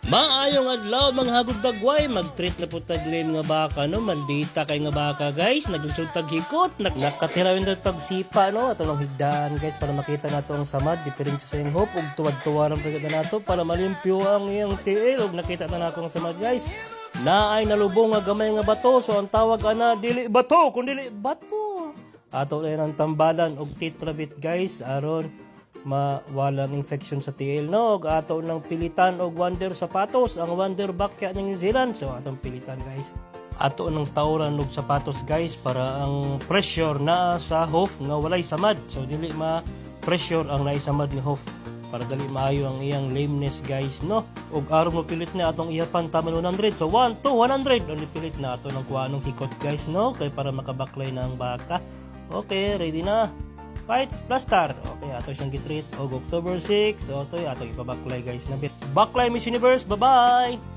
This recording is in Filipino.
Maayong adlaw mga hagod dagway, mag-treat na po taglim nga baka no, maldita kay nga baka guys, naglusod tag hikot, nakatirawin na tag sipa no, ato lang higdaan guys para makita nato ang samad, diferensya sa iyang hope ug tuwad-tuwa ra na nato para malimpyo ang iyang tiil ug nakita na nato ang samad guys. Naay nalubong nga gamay nga bato, so ang tawag ana dili bato kun dili bato. Ato lang ang tambalan og titravit guys aron walang infection sa tiil no, ato nang pilitan og Wonder sapatos, ang Wonder bakya ng New Zealand, so atong pilitan guys. Ato nang tawran og sapatos guys para ang pressure na sa hoof nga walay samad, so dili ma-pressure ang naisamad ni hoof para dali maayo ang iyang lameness guys no. Og aron mo pilit na atong iyapan tama 100, so 1 to 100 only pilit na ato nang kuanong hikot guys no, kay para makabaklay na ang baka. Okay, ready na. Fight Blaster. Okay, ato siyang gitreat og October 6. So, ato itong ipabaklay guys na bit. Baklay Miss Universe. Bye-bye!